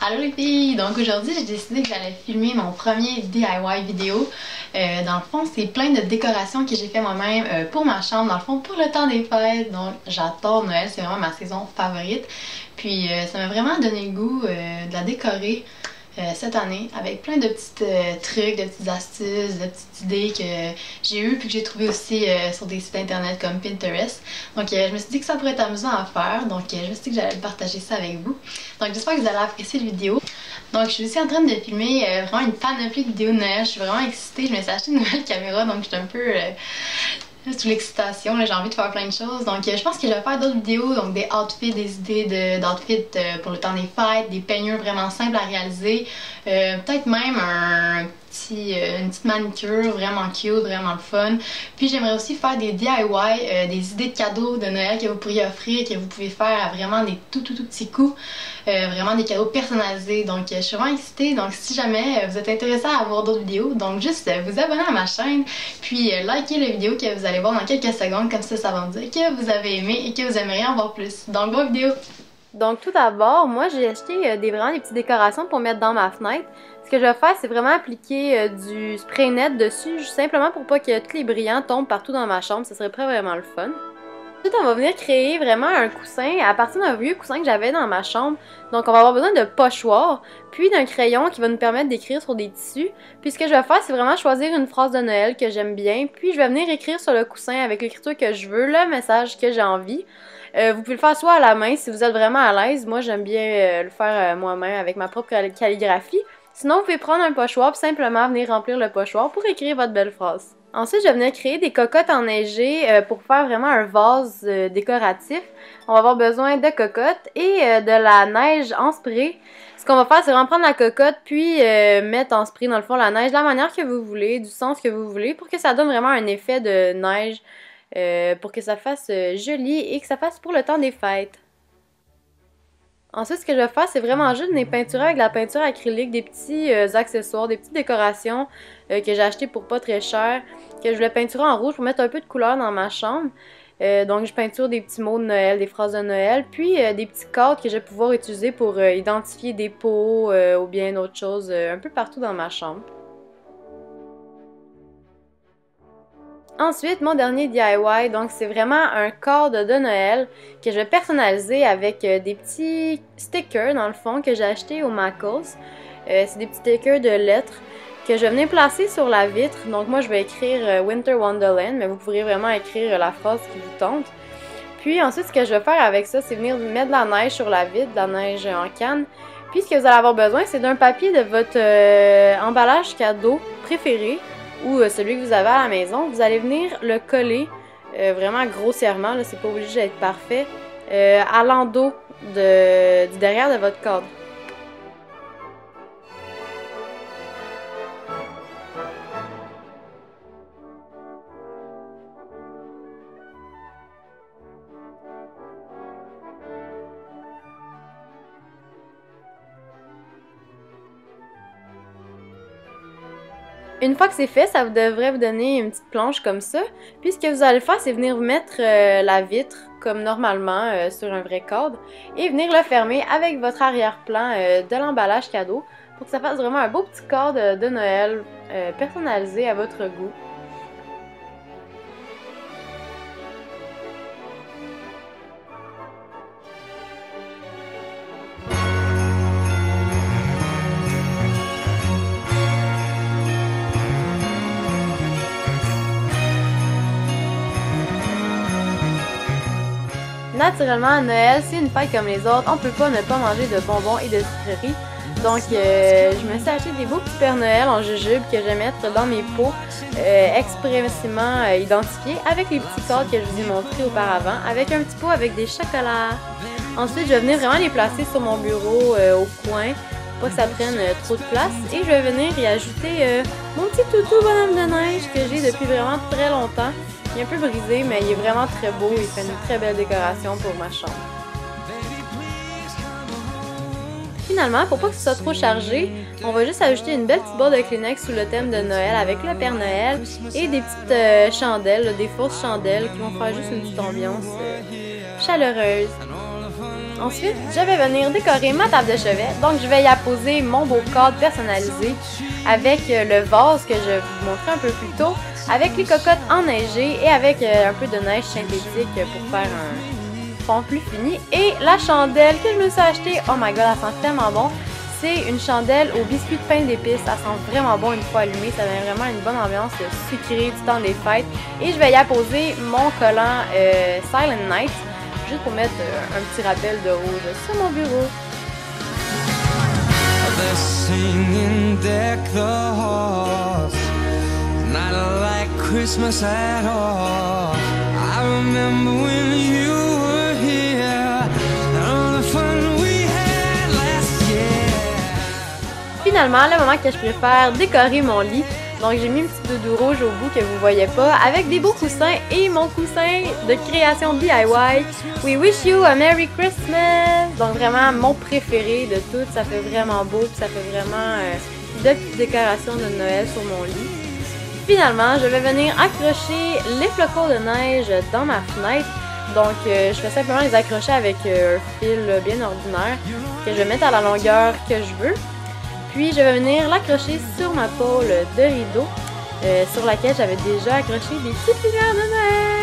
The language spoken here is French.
Allô les filles! Donc aujourd'hui j'ai décidé que j'allais filmer mon premier DIY vidéo. Dans le fond c'est plein de décorations que j'ai fait moi-même pour ma chambre, dans le fond pour le temps des fêtes. Donc j'adore Noël, c'est vraiment ma saison favorite. Puis ça m'a vraiment donné le goût de la décorer cette année avec plein de petits trucs, de petites astuces, de petites idées que j'ai eues puis que j'ai trouvées aussi sur des sites internet comme Pinterest. Donc je me suis dit que ça pourrait être amusant à faire, donc je me suis dit que j'allais partager ça avec vous. Donc j'espère que vous allez apprécier la vidéo. Donc je suis aussi en train de filmer vraiment une panoplie de vidéos de Noël, je suis vraiment excitée, je me suis acheté une nouvelle caméra donc je suis un peu sous l'excitation, j'ai envie de faire plein de choses. Donc je pense que je vais faire d'autres vidéos, donc des outfits, des idées d'outfits pour le temps des fêtes, des peignures vraiment simples à réaliser, peut-être même une petite manicure vraiment cute, vraiment le fun. Puis j'aimerais aussi faire des DIY, des idées de cadeaux de Noël que vous pourriez offrir, que vous pouvez faire à vraiment des tout petits coups, vraiment des cadeaux personnalisés. Donc je suis vraiment excitée, donc si jamais vous êtes intéressé à voir d'autres vidéos, donc juste vous abonner à ma chaîne, puis likez la vidéo que vous allez voir dans quelques secondes, comme ça va me dire que vous avez aimé et que vous aimeriez en voir plus. Donc bonne vidéo! Donc tout d'abord, moi j'ai acheté vraiment des petites décorations pour mettre dans ma fenêtre. Ce que je vais faire, c'est vraiment appliquer du spray net dessus, simplement pour pas que tous les brillants tombent partout dans ma chambre, ça serait vraiment le fun. Ensuite, on va venir créer vraiment un coussin à partir d'un vieux coussin que j'avais dans ma chambre. Donc on va avoir besoin de pochoir, puis d'un crayon qui va nous permettre d'écrire sur des tissus. Puis ce que je vais faire, c'est vraiment choisir une phrase de Noël que j'aime bien, puis je vais venir écrire sur le coussin avec l'écriture que je veux, le message que j'ai envie. Vous pouvez le faire soit à la main si vous êtes vraiment à l'aise. Moi j'aime bien le faire moi-même avec ma propre calligraphie. Sinon vous pouvez prendre un pochoir et simplement venir remplir le pochoir pour écrire votre belle phrase. Ensuite je vais venir créer des cocottes enneigées pour faire vraiment un vase décoratif. On va avoir besoin de cocottes et de la neige en spray. Ce qu'on va faire, c'est vraiment prendre la cocotte puis mettre en spray dans le fond la neige de la manière que vous voulez, du sens que vous voulez, pour que ça donne vraiment un effet de neige. Pour que ça fasse joli et que ça fasse pour le temps des fêtes. Ensuite, ce que je vais faire, c'est vraiment juste venir peinturer avec la peinture acrylique des petits accessoires, des petites décorations que j'ai achetées pour pas très cher, que je voulais peinturer en rouge pour mettre un peu de couleur dans ma chambre. Donc je peinture des petits mots de Noël, des phrases de Noël, puis des petits cadres que je vais pouvoir utiliser pour identifier des pots ou bien d'autres choses un peu partout dans ma chambre. Ensuite, mon dernier DIY, donc c'est vraiment un cadre de Noël que je vais personnaliser avec des petits stickers dans le fond que j'ai acheté au Mackles. C'est des petits stickers de lettres que je vais venir placer sur la vitre. Donc moi je vais écrire Winter Wonderland, mais vous pourrez vraiment écrire la phrase qui vous tente. Puis ensuite ce que je vais faire avec ça, c'est venir mettre de la neige sur la vitre, de la neige en canne. Puis ce que vous allez avoir besoin, c'est d'un papier de votre emballage cadeau préféré, ou celui que vous avez à la maison. Vous allez venir le coller vraiment grossièrement, là, c'est pas obligé d'être parfait, à l'endos du derrière de votre cadre. Une fois que c'est fait, ça devrait vous donner une petite planche comme ça. Puis ce que vous allez faire, c'est venir mettre la vitre comme normalement sur un vrai cadre et venir le fermer avec votre arrière-plan de l'emballage cadeau pour que ça fasse vraiment un beau petit cadre de Noël personnalisé à votre goût. Naturellement, Noël, c'est une fête comme les autres. On peut pas ne pas manger de bonbons et de sucreries. Donc, je me suis acheté des beaux petits Pères Noël en jujube que je vais mettre dans mes pots expressément identifiés avec les petits cadres que je vous ai montrés auparavant, avec un petit pot avec des chocolats. Ensuite, je vais venir vraiment les placer sur mon bureau au coin, pour pas que ça prenne trop de place. Et je vais venir y ajouter mon petit toutou bonhomme de neige que j'ai depuis vraiment très longtemps. Il est un peu brisé, mais il est vraiment très beau. Il fait une très belle décoration pour ma chambre. Finalement, pour pas que ce soit trop chargé, on va juste ajouter une belle petite boîte de Kleenex sous le thème de Noël avec le Père Noël et des petites chandelles, des fausses chandelles qui vont faire juste une petite ambiance chaleureuse. Ensuite, je vais venir décorer ma table de chevet. Donc, je vais y apposer mon beau cadre personnalisé avec le vase que je vous montrais un peu plus tôt, avec les cocottes enneigées et avec un peu de neige synthétique pour faire un fond plus fini. Et la chandelle que je me suis achetée, oh my god, elle sent tellement bon. C'est une chandelle au biscuit de pain d'épices. Ça sent vraiment bon une fois allumée. Ça met vraiment une bonne ambiance sucrée du temps des fêtes. Et je vais y apposer mon collant Silent Night, juste pour mettre un petit rappel de rouge sur mon bureau. Finalement, le moment que je préfère décorer mon lit. Donc j'ai mis un petit doudou rouge au bout que vous voyez pas, avec des beaux coussins et mon coussin de création DIY. We wish you a Merry Christmas! Donc vraiment mon préféré de toutes, ça fait vraiment beau, puis ça fait vraiment de petites décorations de Noël sur mon lit. Finalement, je vais venir accrocher les flocons de neige dans ma fenêtre. Donc je vais simplement les accrocher avec un fil bien ordinaire que je vais mettre à la longueur que je veux. Puis je vais venir l'accrocher sur ma tôle de rideau sur laquelle j'avais déjà accroché des petites lumières de Noël.